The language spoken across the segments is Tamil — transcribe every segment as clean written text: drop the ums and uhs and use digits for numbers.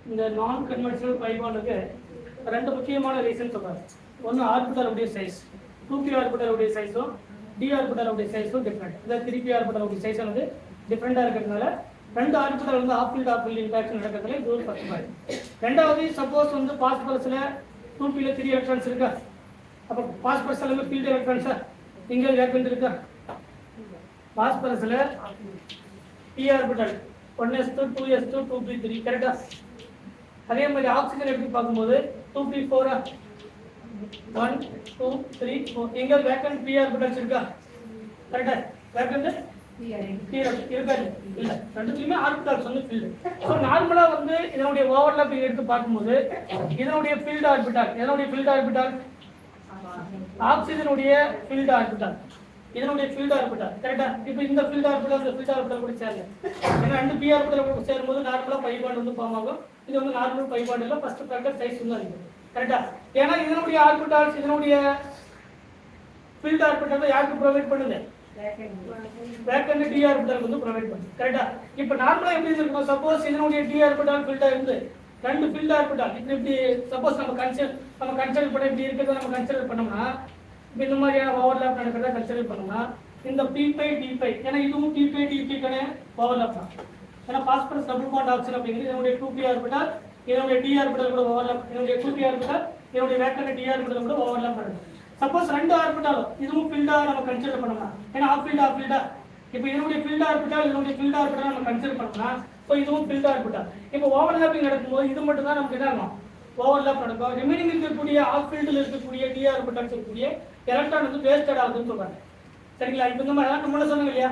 இந்த நான் கன்வென்ஷனல் பை பாண்டுக்கு ரெண்டு முக்கியமான ரீசன் சொல்றாங்க. ஒன்று ஆர்பிட்டலுடைய சைஸ், 2p ஆர்பிட்டலுடைய சைஸும் d ஆர்பிட்டலுடைய சைஸும் டிஃப்ரெண்ட். இந்த 3p ஆர்பிட்டலுடைய சைஸ் வந்து டிஃப்ரெண்டாக இருக்கிறதுனால ரெண்டு ஆர்பிட்டல் வந்து ஆஃப் ஃபீல்ட் இன்ட்ராக்ஷன் நடக்கிறதுல இது ஒரு ஃபர்ஸ்ட் பாயிண்ட். ரெண்டாவது, சப்போஸ் வந்து பாஸ்பரஸில் 2pல 3 எலக்ட்ரான்ஸ் இருக்கா, அப்போ பாஸ்பரஸில் வந்து ஃபீல்டு எலக்ட்ரான்ஸா இங்கே வேக்கண்ட் இருக்கா? பாஸ்பரஸில் p orbital 1s2 2s2 2p3 கரெக்டா? அதே மாதிரி ஆக்சிஜன் எப்படி பார்க்கும்போது 2p4 1 2 3 4 எங்க வேக்கன்ட் p ஆர்பிட்டல்ஸ் இருக்கா? கரெக்டா? வேக்கன்ட் இருக்காது இல்ல, ரெண்டுத்துலயுமே ஆர்பிட்டல்ஸ் வந்து ஃபீல்டு. ஸோ நார்மலா வந்து இதனுடைய ஓவர்லாப்பிங் எடுத்து பார்க்கும்போது இதனுடைய ஃபீல்டு ஆர்பிட்டல், இதனுடைய ஃபீல்டு ஆர்பிட்டல் ஆக்சிஜனுடைய ஃபீல்டு ஆர்பிட்டல், இதனுடைய ஃபீல்டு ஆர்பிட்டல் கரெக்டா? இப்போ இந்த ஃபீல்டு ஆர்பிட்டல் இந்த ஃபீல்டு ஆர்பிட்டல் கூட சேரல. ஏன்னா ரெண்டு p ஆர்பிட்டல் சேரும்போது நார்மலா பை பாண்ட் வந்து ஃபார்ம் ஆகும். இது வந்து நார்மல் பை பாண்ட் இல்ல, ஃபர்ஸ்ட் ஃபேக்டர் சைஸ் வந்து அதிகம் கரெக்டா? ஏன்னா இதனுடைய ஆர்பிட்டல்ஸ் இதனுடைய ஃபீல்டு ஆர்பிட்டல் யாருக்கு ப்ரொவைட் பண்ணுது? வேக்கன்ட் d ஆர்பிட்டல் வந்து ப்ரொவைட் பண்ணுது கரெக்டா? இப்போ நார்மலா எப்படி இருக்கும்? சப்போஸ் இதனுடைய d ஆர்பிட்டல் ஃபீல்டா இருந்து ரெண்டு ஃபீல்டு ஆர்பிட்டல் இப்படி சப்போஸ் நம்ம கன்சிடர் பண்ண இப்படி இருக்கிறத நம்ம கன்சிடர் பண்ணோம்னா, இப்போ இந்த மாதிரியான ஓவர்லாப் நடக்கிறத கன்சிடர் பண்ணோம்னா இந்த p5 d5, ஏன்னா இதுவும் p5 d5 கான ஓவர்லாப் தான். ஏன்னா பாஸ்பரஸ் டபுள் பாண்ட் ஆக்சிஜன் அப்படிங்கிறது இதனுடைய 2p ஆர்பிட்டல் இதனுடைய d ஆர்பிட்டல் கூட ஓவர்லாப், இதனுடைய 2p ஆர்பிட்டல் இதனுடைய வேக்கன்ட் d ஆர்பிட்டல் கூட ஓவர்லாப் பண்ணுது. சப்போஸ் ரெண்டு ஆர்பிட்டல் இதுவும் ஃபீல்டா நம்ம கன்சிடர் பண்ணோம்னா, ஏன்னா ஆஃப் ஃபீல்டா இப்போ இதனுடைய ஃபீல்டு ஆர்பிட்டல் இதனுடைய ஃபீல்டு ஆர்பிட்டல் நம்ம கன்சிடர் பண்ணோம்னா ஸோ இதுவும் ஃபீல்டு ஆர்பிட்டல். இப்போ ஓவர்லாப்பிங் நடக்கும்போது இது மட்டும் தான் நமக்கு என்ன ஆகும்? ஓவர்லாப் நடக்கும். ரிமைனிங் இருக்கக்கூடிய ஆஃப் ஃபீல்டில் இருக்கக்கூடிய d ஆர்பிட்டல்ஸ் இருக்கக்கூடிய எலக்ட்ரான் வந்து வேஸ்டட் ஆகுதுன்னு சொல்றாங்க சரிங்களா? இப்போ இந்த மாதிரி நம்மள சொன்னாங்க இல்லையா,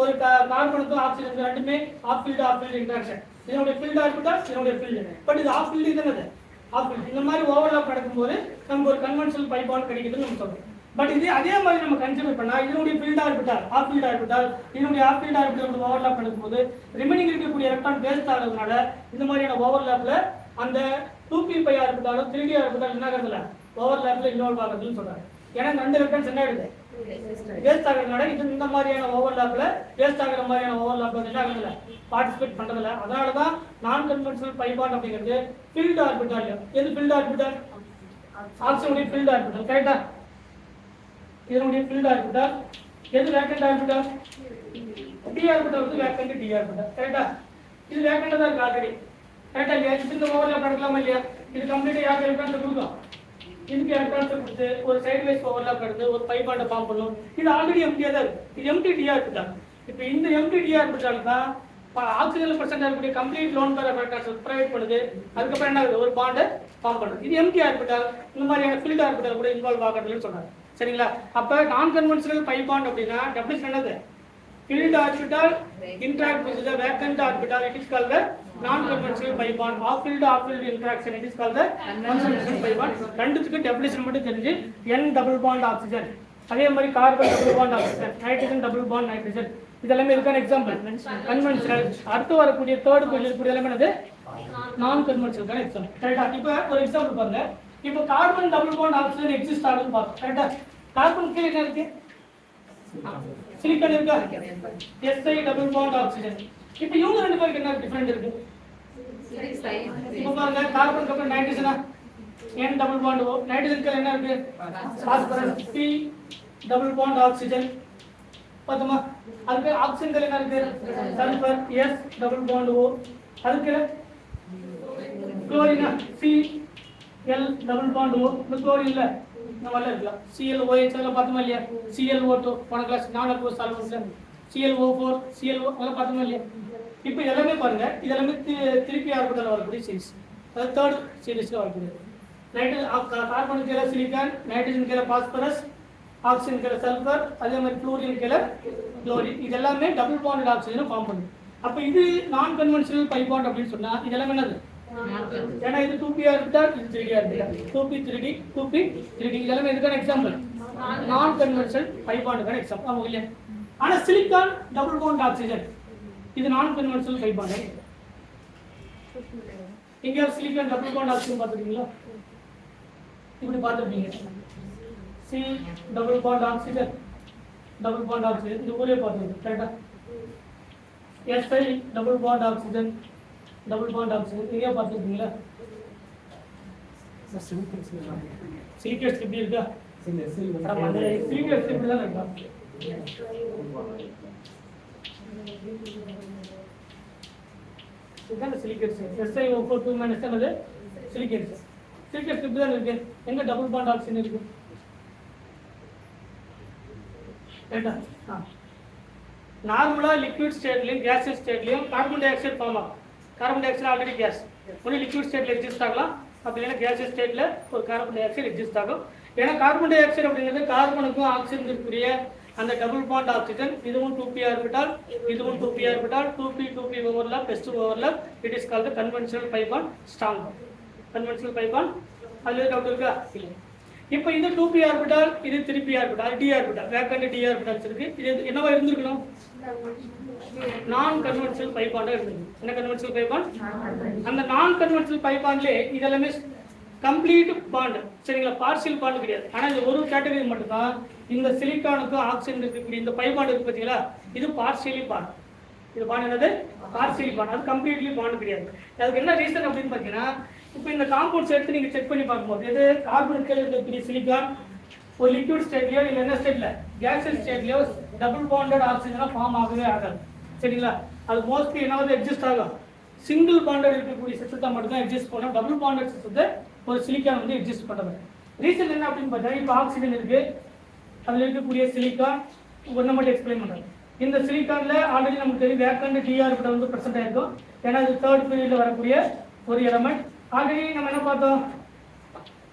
ஒரு கார்பனுக்கும் ஆக்சிஜனுக்கும் ரெண்டுமே ஆஃப் ஃபீல்டு இன்ட்ராக்ஷன், இதனுடைய ஃபீல்டு ஆர்பிட்டல் இதனுடைய ஃபீல்டு, பட் இது ஆஃப் ஃபீல்டு தானே, ஆஃப் ஃபீல்டு. இந்த மாதிரி ஓவர்லாப் நடக்கும்போது நமக்கு ஒரு கன்வென்ஷனல் பை பாண்ட் கிடைக்குதுன்னு நம்ம சொல்றோம். பட் இது அதே மாதிரி நம்ம கன்சிடர் பண்ணா இதனுடைய field orbital of field orbital இதனுடைய ஆஃப் ஃபீல்டு ஆர்பிட்டல் ஓவர்லாப் நடக்கும்போது ரிமைனிங் இருக்கக்கூடிய எலக்ட்ரான் வேஸ்ட் ஆகிறதுனால இந்த மாதிரியான ஓவர்லாப்ல அந்த 2p5 ஆர்பிட்டாலும் 3d ஆர்பிட்டால் என்ன ஆகிறதுல ஓவர்லாப்ல இன்வால்வ் ஆகுதுன்னு சொல்றாங்க. ஏன்னா ரெண்டு எலக்ட்ரான்ஸ் என்ன ஆகுது? வேஸ்ட் ஆகிறதுனால இது இந்த மாதிரியான ஓவர்லாப்ல வேஸ்ட் ஆகிற மாதிரியான ஓவர்லாப்ல என்ன ஆகுதுல பார்ட்டிசிபேட் பண்றதுல. அதனால தான் நான் கன்வென்ஷனல் பை பாண்ட் அப்படிங்கிறது ஃபீல்டு ஆர்பிட்டால். எது ஃபீல்டு ஆர்பிட்டால்? ஆக்சிஜனுடைய ஃபீல்டு ஆர்பிட்டால் கரெக்டா? இதனுடைய ஃபீல்டு ஆர்பிட்டால். எது வேக்கன்ட் ஆர்பிட்டால்? d ஆர்பிட்டால் வந்து வேக்கன்ட் d ஆர்பிட்டால் கரெக்டா? இது வேக்கன்ட் தான் இருக்கு ஆல்ரெடி கரெக்டா? இல்லையா? இந்த ஓவர்லாப் நடக்கலாமா இல்லையா? இது கம்ப்ளீட்டா யாருக்கு எலக்ட்ரான்ஸ் கொடுக்கும்? இதுக்கு எலக்ட்ரான்ஸ் கொடுத்து ஒரு சைடு வைஸ் ஓவர்லாப் நடந்து ஒரு பை பாண்டை ஃபார்ம் பண்ணும். இது ஆல்ரெடி எம்டியா தான் இருக்கு. இது எம்டி d ஆர்பிட்டால். இப்போ இந்த எம்டி d ஆர்பிட்டால் தான் ஆக்சிஜன் பர்சன்ட் இருக்கக்கூடிய complete lone pair electrons provide பண்ணுது. அதுக்கப்புறம் என்ன ஆகுது? ஒரு பாண்டை ஃபார்ம் பண்ணுது. இது எம்டி ஆர்பிட்டால். இந்த மாதிரியான ஃபீல்டு ஆர்பிட்டால் கூட இன்வால்வ் ஆகிறதுன்னு சொல்றாங்க சரிங்களா? அப்ப நான் கன்வென்ஷனல் பை பாண்ட் அப்படின்னா டெஃபினிஷன் என்னது? Field orbital interact with the vacant orbital, it is called the non-conventional pi bond. Off field interaction, it is called the conventional pi bond. ரெண்டுத்துக்கு டெஃபினிஷன் மட்டும் தெரிஞ்சு n டபுள் பாண்ட் ஆக்சிஜன், அதே மாதிரி carbon double bond oxygen, nitrogen double bond nitrogen, இதெல்லாம் இதுக்கான எக்ஸாம்பிள். கன்வென்ஷனல். அடுத்து வரக்கூடிய தேர்ட் பேஜ் இருக்கக்கூடிய எல்லாம் என்னது? நான் கன்வென்ஷனல் எக்ஸாம்பிள் கரெக்டா? இப்போ ஒரு எக்ஸாம்பிள் பாருங்க. இப்போ carbon double bond oxygen exist ஆகுதுன்னு பார்த்தோம் கரெக்டா? கார்பன் கீழே என்ன இருக்கு? சிலிக்கான் இருக்கா? Si double bond oxygen. இப்போ இவங்க ரெண்டு பேருக்கு என்ன டிஃபரெண்ட் இருக்கு? இப்போ பாருங்க, கார்பன் அப்புறம் நைட்ரஜனா n டபுள் பாண்ட் O, நைட்ரஜனுக்கு என்ன இருக்கு? Phosphorus p double bond oxygen. பார்த்தோமா? அதுக்கு ஆக்சிஜன் என்ன இருக்கு? Sulphur s double bond O. அதுக்கு குளோரினா Cl டபுள் பாண்ட் O. இந்த குளோரின் இல்ல இந்த மாதிரி இருக்கலாம். ClOH எல்லாம் பார்த்தோமா இல்லையா? ClO2 போன கிளாஸ் நான் அப்போ சால்வ் பண்ணேன். ClO4 ClO அதெல்லாம் பார்த்தோமா இல்லையா? இப்போ எல்லாமே பாருங்க, இதெல்லாமே திருப்பி ஆர்பிட்டல் வரக்கூடிய சீரிஸ், அதாவது தேர்ட் சீரிஸ்ல வரக்கூடியது. கார்பன் கீழே சிலிக்கான், நைட்ரஜன் கீழே பாஸ்பரஸ், ஆக்சிஜன் கீழே சல்பர், அதே மாதிரி குளோரின் கீழே குளோரின், இது எல்லாமே டபுள் பாண்ட் ஆக்சிஜன் ஃபார்ம் பண்ணுது. அப்போ இது நான் கன்வென்ஷனல் பை பாண்ட் அப்படின்னு சொன்னா இதெல்லாம் என்னது? ஏன்னா இது 2p ஆர்பிட்டால், இது 3d orbital, 2p 3d 2p 3d, இதெல்லாம் எதுக்கான எக்ஸாம்பிள்? நான் கன்வென்ஷனல் பை பாண்டுக்கான எக்ஸாம்பிள். ஆமா இல்லையா? ஆனா சிலிக்கான் டபுள் பாண்ட் ஆக்சிஜன் இது நான் கன்வென்ஷனல் பை பாண்ட். இங்க சிலிக்கான் டபுள் பாண்ட் ஆக்சிஜன் பார்த்துருக்கீங்களா? இப்படி பார்த்துருப்பீங்க. சி டபுள் பாண்ட் ஆக்சிஜன் இந்த ஊரே பார்த்துருக்கு கரெக்டா? Si double bond oxygen, double bond oxygen நீங்க பார்த்துருக்கீங்களா? சிலிக்கேட்ஸ் எப்படி இருக்கா? சிலிக்கேட்ஸ் இப்படி தான் இருக்கா? இதுதான் சிலிக்கேட்ஸ். SiO4 மைனஸ் என்னது சிலிக்கேட்ஸ். சிலிக்கேட்ஸ் இப்படி தான் இருக்கு. எங்க டபுள் பாண்ட் ஆக்சிஜன் இருக்கு? ரைட்டா? நார்மலா லிக்விட் ஸ்டேட்லயும் கேசியஸ் ஸ்டேட்லயும் கார்பன் டை ஆக்சைடு ஃபார்ம் ஆகும். Carbon dioxide already gas. Only liquid ஸ்டேட்ல எக்ஸிஸ்ட் ஆகலாம். அப்படி இல்லைன்னா கேசியஸ் ஸ்டேட்ல ஒரு கார்பன் டை ஆக்சைடு எக்ஸிஸ்ட் ஆகும். ஏன்னா கார்பன் டை ஆக்சைடு அப்படிங்கிறது கார்பனுக்கும் ஆக்சிஜனுக்கும் இருக்கக்கூடிய அந்த டபுள் பாண்ட் ஆக்சிஜன். இதுவும் 2p ஆர்பிட்டால், இதுவும் 2p orbital, 2p overlap, s2 overlap. It is called conventional pi bond strong. Conventional pi bond. அதுல டவுட் இருக்கா? இல்லை. இப்போ இந்த 2p ஆர்பிட்டால், இது 3p orbital, d orbital, vacant d orbitals இருக்கு. இது என்னவா இருந்திருக்கணும்? நான் கன்வென்ஷனல் பை பாண்டா இருந்திருக்கு. என்ன கன்வென்ஷனல் பை பாண்ட்? அந்த நான் கன்வென்ஷனல் பை பாண்ட்ல இதெல்லாமே கம்ப்ளீட் பாண்ட். சரிங்களா? பார்ஷியல் பாண்ட் கிடையாது. ஆனா இது ஒரு கேட்டகரி மட்டும் தான். இந்த சிலிக்கானுக்கும் ஆக்சிஜன் இருக்கக்கூடிய இந்த பை பாண்ட் இருக்கு பாத்தீங்களா? இது பார்ஷியலி பாண்ட். இது பாண்ட் என்னது? Partially bond. அது கம்ப்ளீட்லி பாண்ட் கிடையாது. அதுக்கு என்ன ரீசன் அப்படின்னு பாத்தீங்கன்னா, இப்போ இந்த காம்பவுண்ட்ஸ் எடுத்து நீங்க செக் பண்ணி பார்க்கும்போது இது கார்பனுக்கு இருக்கக்கூடிய சிலிக்கான் ஒரு லிக்விட் ஸ்டேட்லயோ இல்ல என்ன ஸ்டேட்ல கேசியஸ் ஸ்டேட்லயோ டபுள் பாண்டட் ஆக்சிஜனா ஃபார்ம் ஆகவே ஆகாது. சரிங்களா? அது மோஸ்ட்லி என்னவது எக்ஸிஸ்ட் ஆகும். சிங்கிள் பாண்டட் இருக்கக்கூடிய சிஸ்டத்தை மட்டும் தான் எக்ஸிஸ்ட் பண்ணும். டபுள் பாண்டட் சிஸ்டத்தை ஒரு சிலிக்கான் வந்து எக்ஸிஸ்ட் பண்றது. ரீசன் என்ன அப்படின்னு பார்த்தா, இப்போ ஆக்சிஜன் இருக்கு, அதுல இருக்கக்கூடிய சிலிக்கான் ஒன்றை மட்டும் எக்ஸ்பிளைன் பண்றாங்க. இந்த சிலிக்கான்ல ஆல்ரெடி நமக்கு தெரியும் வேக்கண்ட் டி ஆர்பிட்டால் வந்து பிரசன்ட் ஆயிருக்கும். ஏன்னா இது தேர்ட் பீரியட்ல வரக்கூடிய ஒரு எலமெண்ட். ஆல்ரெடி நம்ம என்ன பார்த்தோம்?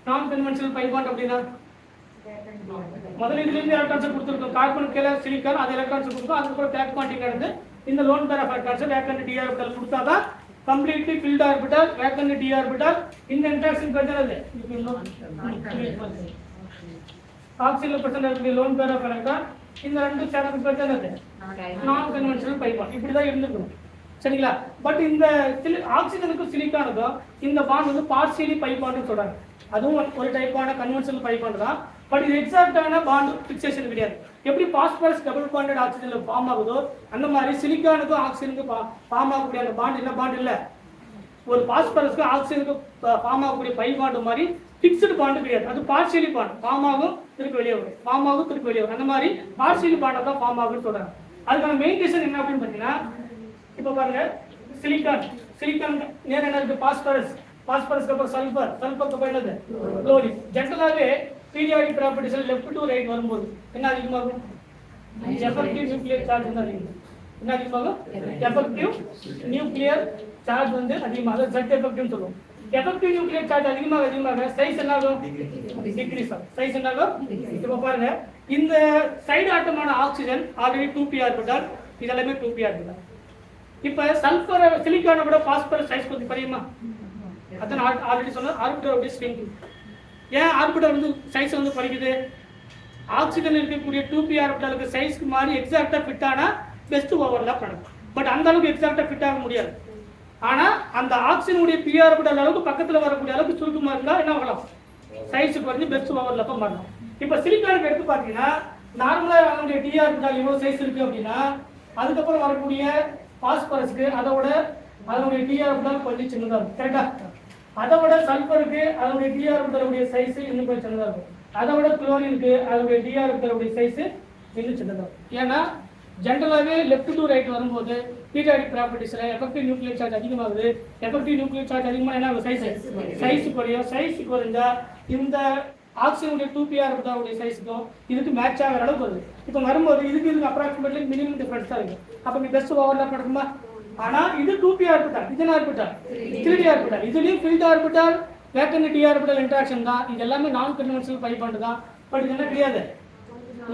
நான் கன்வென்ஷனல் பை பாண்ட் அப்படின்னா முதல்ல இதுல இருந்து எலக்ட்ரான்ஸ் கொடுத்துருக்கோம். கார்பன் கீழே சிலிக்கான் அது எலக்ட்ரான்ஸ் கொடுக்கும். அதுக்கப்புறம் பேக் பாண்டிங் நடந்து இந்த lone pair of electrons vacant d orbital கொடுத்தாதான் completely filled orbital vacant d orbital இந்த இன்டராக்ஷன் கட்டறது. ஆக்சிஜன்ல பிரசன்ட் இருக்கக்கூடிய லோன் பேர் ஆஃப் எலக்ட்ரான் இந்த ரெண்டு சேர்ந்து கட்டறது நான் கன்வென்ஷனல் பை பாண்ட். இப்படிதான் இருந்துக்கணும். சரிங்களா? பட் இந்த ஆக்சிஜனுக்கும் சிலிக்கானுக்கும் இந்த பாண்ட் வந்து பார்ஷியலி பை பாண்ட்னு சொல்றாங்க. அதுவும் ஒரு டைப்பான கன்வென்ஷனல் பை பாண்ட் தான். பட் இது எக்ஸாக்டான பாண்ட் ஃபிக்சேஷன் கிடையாது. எப்படி பாஸ்பரஸ் டபுள் பாண்டட் ஆக்சிஜன்ல ஃபார்ம் ஆகுதோ அந்த மாதிரி சிலிக்கானுக்கும் ஆக்சிஜனுக்கும் ஃபார்ம் ஆகக்கூடிய அந்த பாண்ட் என்ன பாண்ட் இல்ல, ஒரு பாஸ்பரஸ்க்கு ஆக்சிஜனுக்கு ஃபார்ம் ஆகக்கூடிய பை பாண்ட் மாதிரி ஃபிக்ஸ்டு பாண்ட் கிடையாது. அது பார்ஷியலி பாண்ட். ஃபார்ம் ஆகும் திருப்பி வெளியே வரும், ஃபார்ம் ஆகும் திருப்பி வெளியே வரும். அந்த மாதிரி பார்ஷியலி பாண்டா தான் ஃபார்ம் ஆகுன்னு சொல்றாங்க. அதுக்கான மெயின் ரீசன் என்ன அப்படின்னு பாத்தீங்கன்னா, இப்போ பாருங்க சிலிக்கான் நேரம் என்ன இருக்கு? பாஸ்பரஸ்க்கு அப்புறம் சல்பர், சல்பருக்கு அப்புறம் என்னது? குளோரின். ஜெனரலாவே பீரியாடிக் ப்ராப்பர்ட்டிஸ்ல லெஃப்ட் டு ரைட் வரும்போது என்ன அதிகமாகும்? எஃபெக்டிவ் நியூக்ளியர் சார்ஜ் வந்து அதிகமாகும். என்ன அதிகமாகும்? எஃபெக்டிவ் நியூக்ளியர் சார்ஜ் வந்து அதிகமாக Z எஃபெக்டிவ்னு சொல்லுவோம். எஃபெக்டிவ் நியூக்ளியர் சார்ஜ் அதிகமாக சைஸ் என்ன ஆகும்? டிக்ரீஸ் ஆகும். சைஸ் என்ன ஆகும்? இப்போ பாருங்க, இந்த சைடு ஆட்டமான ஆக்சிஜன் ஆல்ரெடி 2p ஆர்பிட்டால், இதெல்லாமே 2p ஆர்பிட்டால். இப்போ சல்பர் சிலிக்கானை விட பாஸ்பரஸ் சைஸ் கொஞ்சம் குறையுமா? அதான் ஆல்ரெடி சொன்ன ஆர்பிட்டல் ஸ்விங். ஏன் ஆர்பிட்டல் வந்து சைஸ் வந்து குறைக்குது? ஆக்சிஜன் இருக்கக்கூடிய 2p ஆர்பிட்டாலுக்கு சைஸ்க்கு மாதிரி எக்ஸாக்டா ஃபிட் ஆனா பெஸ்ட் ஓவர்லாப் நடக்கும். பட் அந்த அளவுக்கு எக்ஸாக்டா ஃபிட் ஆக முடியாது. ஆனா அந்த ஆக்சிஜனுடைய p ஆர்பிட்டல் அளவுக்கு பக்கத்துல வரக்கூடிய அளவுக்கு சுருக்கமா இருந்தா என்ன ஆகலாம்? சைஸ் குறைஞ்சு பெஸ்ட் ஓவர்லாப்பா மாறலாம். இப்போ சிலிக்கானுக்கு எடுத்து பார்த்தீங்கன்னா நார்மலா அதனுடைய d ஆர்பிட்டல் எவ்வளவு சைஸ் இருக்கு அப்படின்னா, அதுக்கப்புறம் வரக்கூடிய பாஸ்பரஸ்க்கு அதனுடைய டி ஆர்பிட்டால் கொஞ்சம் சின்னதா இருக்கும். கரெக்டா? அதை விட சல்பருக்கு அதனுடைய டி ஆர்பிட்டாலுடைய சைஸ் இன்னும் கொஞ்சம் சின்னதா இருக்கும். அதை விட குளோரினுக்கு அதனுடைய டி ஆர்பிட்டாலுடைய சைஸ் இன்னும் சின்னதா இருக்கும். ஏன்னா ஜென்ரலாகவே லெஃப்ட் டு ரைட் வரும்போது பீரியாடிக் ப்ராப்பர்ட்டிஸ்ல எஃபெக்டிவ் நியூக்ளியர் சார்ஜ் அதிகமாகுது. எஃபெக்டிவ் நியூக்ளியர் சார்ஜ் அதிகமாக என்ன ஆகும்? சைஸ் குறையும். சைஸ் குறைஞ்சா இந்த ஆக்சிஜனுடைய 2p ஆர்பிட்டாலுடைய சைஸுக்கும் இதுக்கு மேட்ச் ஆகிற அளவுக்கு வருது. இப்போ வரும்போது இதுக்கு அப்ராக்சிமேட்லி மினிமம் டிஃபரன்ஸ் தான் இருக்கும். அப்போ நீ பெஸ்ட் ஓவர்லாப் நடக்குமா? ஆனா இது 2p ஆர்பிட்டால், இது ஆர்பிட்டால் 3d ஆர்பிட்டால். இதுலயும் filled orbital vacant d orbital interaction தான். இது எல்லாமே நான் கன்வென்ஷனல் பை பாண்ட் தான். பட் இது என்ன கிடையாது?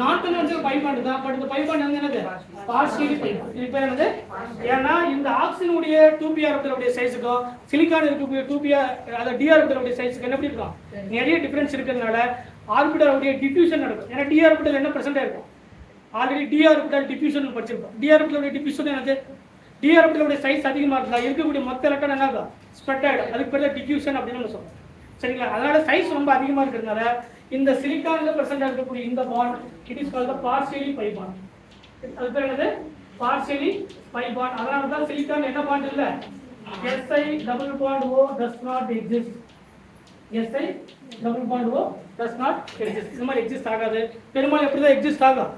நான் கன்வென்ஷனல் பை பாண்ட் தான். பட் இந்த பை பாண்ட் வந்து என்னது? Partially pi bond. இது பேர் என்னது? ஏன்னா இந்த ஆக்சிஜனுடைய 2p ஆர்பிட்டாலுடைய சைஸுக்கும் சிலிக்கான் இருக்கக்கூடிய 2p அதாவது டி ஆர்பிட்டாலுடைய சைஸுக்கு என்ன எப்படி இருக்கும்? நிறைய டிஃபரன்ஸ் இருக்கிறதுனால ஆர்பிட்டாலுடைய டிஃப்யூஷன் நடக்கும். ஏன்னா டி ஆர்பிட்டால் என்ன பிரசன்ட் இருக்கும்? ஆல்ரெடி டி ஆர்பிட்டால் டிஃப்யூஷன் படிச்சிருக்கோம். டி ஆர்பிட்டாலுடைய டிஃப்யூஷன் என்னது? டி ஆர்பிட்டாலுடைய சைஸ் அதிகமாக இருந்தா இருக்கக்கூடிய மொத்த எலக்ட்ரான் என்ன ஆகும்? ஸ்ப்ரெட் ஆகிடும். அதுக்கு பேர் டிஃப்யூஷன் அப்படின்னு நம்ம சொல்றோம். சரிங்களா? அதனால சைஸ் ரொம்ப அதிகமாக இருக்கிறதுனால இந்த சிலிக்கான்ல பிரசன்ட் இருக்கக்கூடிய இந்த bond it is called partially pi bond. அது பேர் என்னது? Partially pi bond. அதனால தான் சிலிக்கான் என்ன பாண்ட் இல்லை? Si double bond O does not exist. Si double bond O does not exist. இந்த மாதிரி எக்ஸிஸ்ட் ஆகாது. பெரும்பாலும் எப்படி தான் எக்ஸிஸ்ட் ஆகும்?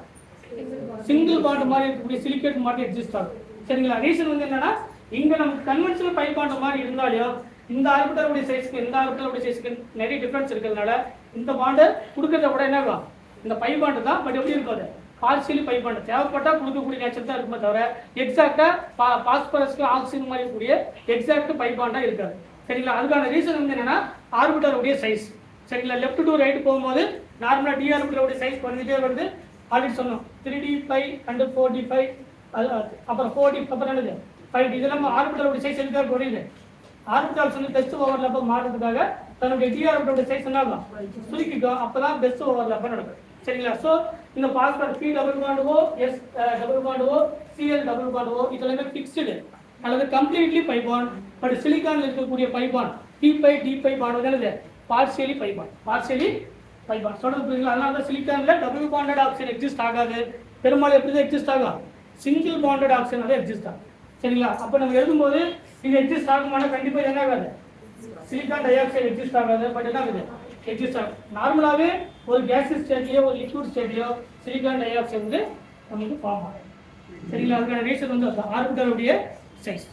சிங்கிள் பாண்ட் மாதிரி இருக்கக்கூடிய சிலிகேட் மாதிரி எக்ஸிஸ்ட் ஆகும். சரிங்களா? ரீசன் வந்து என்னன்னா இங்க நமக்கு கன்வென்ஷனல் பை பாண்ட் மாதிரி இருந்தாலும் இந்த ஆர்பிட்டலுடைய சைஸ்க்கு இந்த ஆர்பிட்டலுடைய சைஸ்க்கு நிறைய டிஃபரன்ஸ் இருக்கிறதுனால இந்த பாண்டை கொடுக்கறத விட என்ன ஆகும்? இந்த பை பாண்டு தான். பட் எப்படி இருக்கும் அது? Partially pi bond. தேவைப்பட்டா கொடுக்கக்கூடிய நேச்சர் தான் இருக்குமே தவிர எக்ஸாக்டா பாஸ்பரஸ்க்கு ஆக்சிஜன் மாதிரி கூடிய எக்ஸாக்ட் பை பாண்டா இருக்காது. சரிங்களா? அதுக்கான ரீசன் வந்து என்னன்னா ஆர்பிட்டலுடைய சைஸ். சரிங்களா? லெஃப்ட் டு ரைட் போகும்போது நார்மலா டி ஆர்பிட்டலுடைய சைஸ் குறைஞ்சிட்டே வருது. ஆல்ரெடி சொன்னோம் 3d5 and 4d5 அப்புறம் 4d அப்புறம் என்னது 5d. இதெல்லாம் ஆர்பிட்டலுடைய சைஸ் எதுக்காக குறையுது? ஆர்பிட்டல்ஸ் வந்து பெஸ்ட் ஓவர்லாப் மாறதுக்காக தன்னுடைய டி ஆர்பிட்டலுடைய சைஸ் என்ன ஆகும்? சுருக்கிக்கும். அப்பதான் பெஸ்ட் ஓவர்லாப் நடக்கும். சரிங்களா? ஸோ இந்த phosphor P double bond O S double bond O CL double bond O இதெல்லாமே ஃபிக்ஸ்டு அல்லது கம்ப்ளீட்லி பை பாண்ட். பட் சிலிக்கான்ல இருக்கக்கூடிய pi bond d pi d pi bond வந்து என்னது? Partially pi bond. Partially pi bond சொல்றது புரியுங்களா? அதனால தான் சிலிக்கான்ல டபுள் பாண்டட் ஆக்சிஜன் எக்ஸிஸ்ட் ஆகாது. பெரும்பாலும் எப்படி தான் எக்ஸிஸ்ட் ஆகும்? சிங்கிள் பாண்டட் ஆக்சிஜன் தான் எக்ஸிஸ்ட் ஆகும். சரிங்களா? அப்போ நம்ம எழுதும்போது இது எக்ஸிஸ்ட் ஆகுமானா கண்டிப்பாக என்ன ஆகாது? சிலிக்கான் டை ஆக்சைடு எக்ஸிஸ்ட் ஆகாது. பட் என்ன ஆகுது? எக்ஸிஸ்ட் ஆகும். நார்மலாகவே ஒரு கேஸஸ் ஸ்டேட்லையோ ஒரு லிக்விட் ஸ்டேட்லையோ சிலிக்கான் டை ஆக்சைடு வந்து நமக்கு ஃபார்ம் ஆகும். சரிங்களா? அதுக்கான ரீசன் வந்து ஆர்பிட்டலுடைய சைஸ்.